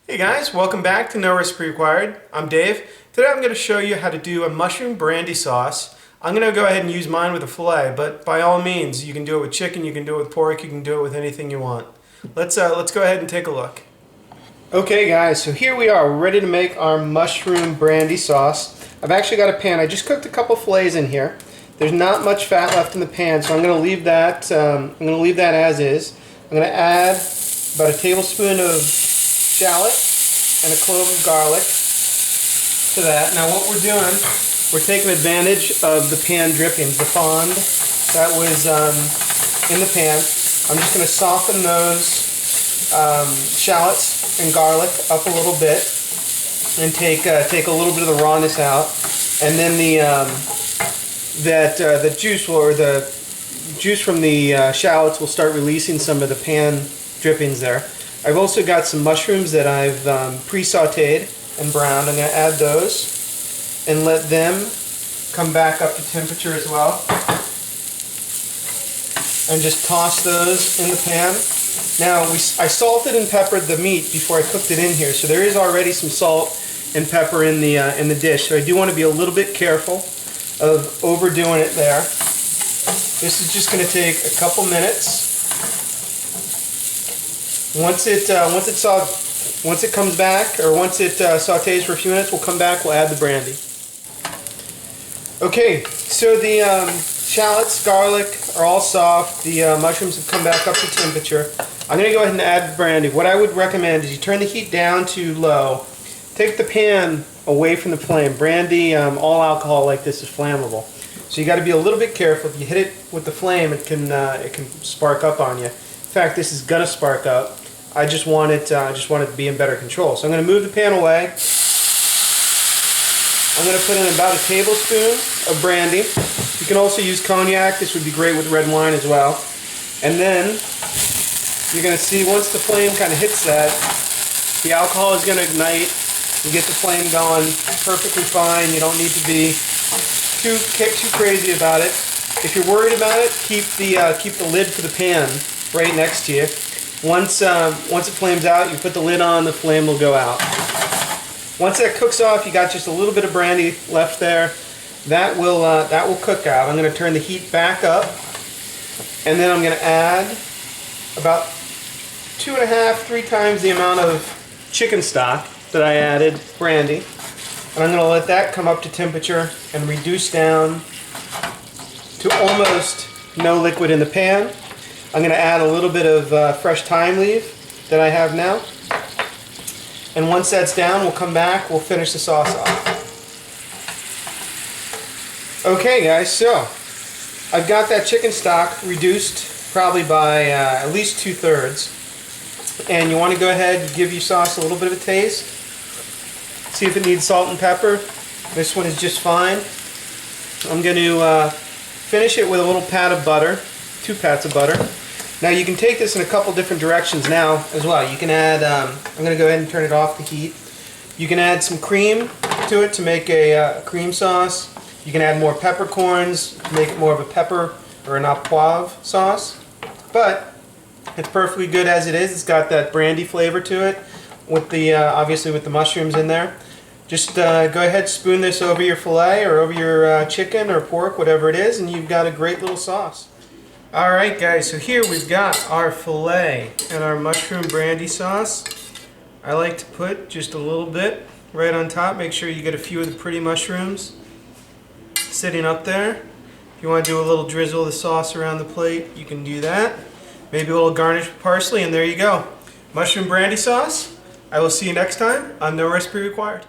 Hey guys, welcome back to No Recipe Required. I'm Dave. Today I'm going to show you how to do a mushroom brandy sauce. I'm going to go ahead and use mine with a filet, but by all means you can do it with chicken, you can do it with pork, you can do it with anything you want. Let's go ahead and take a look. Okay guys, so here we are, we're ready to make our mushroom brandy sauce. I've actually got a pan. I just cooked a couple fillets in here. There's not much fat left in the pan, so I'm going to leave that as is. I'm going to add about a tablespoon of shallot and a clove of garlic to that. Now what we're doing, we're taking advantage of the pan drippings, the fond that was in the pan. I'm just going to soften those shallots and garlic up a little bit and take a little bit of the rawness out, and then the juice from the shallots will start releasing some of the pan drippings there. I've also got some mushrooms that I've pre-sauteed and browned. I'm going to add those and let them come back up to temperature as well. And just toss those in the pan. Now I salted and peppered the meat before I cooked it in here, so there is already some salt and pepper in the dish. So I do want to be a little bit careful of overdoing it there. This is just going to take a couple minutes. Once it comes back, or once it sautés for a few minutes, we'll come back, we'll add the brandy. Okay, so the shallots, garlic are all soft, the mushrooms have come back up to temperature. I'm going to go ahead and add the brandy. What I would recommend is you turn the heat down to low, take the pan away from the flame. Brandy, all alcohol like this is flammable. So you got to be a little bit careful. If you hit it with the flame, it can spark up on you. In fact, this is going to spark up. I just want it to be in better control. So I'm going to move the pan away. I'm going to put in about a tablespoon of brandy. You can also use cognac. This would be great with red wine as well. And then you're going to see once the flame kind of hits that, the alcohol is going to ignite. You get the flame going perfectly fine. You don't need to be too crazy about it. If you're worried about it, keep the lid for the pan right next to you. Once it flames out, you put the lid on, the flame will go out. Once that cooks off, you got just a little bit of brandy left there. That will cook out. I'm going to turn the heat back up, and then I'm going to add about 2.5–3 times the amount of chicken stock that I added brandy, and I'm going to let that come up to temperature and reduce down to almost no liquid in the pan. I'm going to add a little bit of fresh thyme leaf that I have now. And once that's down, we'll come back, we'll finish the sauce off. Okay guys, so I've got that chicken stock reduced probably by at least 2/3. And you want to go ahead and give your sauce a little bit of a taste. See if it needs salt and pepper. This one is just fine. I'm going to finish it with a little pat of butter, 2 pats of butter. Now you can take this in a couple different directions now as well. You can add, I'm going to go ahead and turn it off the heat. You can add some cream to it to make a cream sauce. You can add more peppercorns to make it more of a pepper or an au poivre sauce. But it's perfectly good as it is. It's got that brandy flavor to it with the obviously with the mushrooms in there. Just go ahead, spoon this over your filet or over your chicken or pork, whatever it is, and you've got a great little sauce. Alright guys, so here we've got our filet and our mushroom brandy sauce. I like to put just a little bit right on top. Make sure you get a few of the pretty mushrooms sitting up there. If you want to do a little drizzle of the sauce around the plate, you can do that. Maybe a little garnish with parsley, and there you go. Mushroom brandy sauce. I will see you next time on No Recipe Required.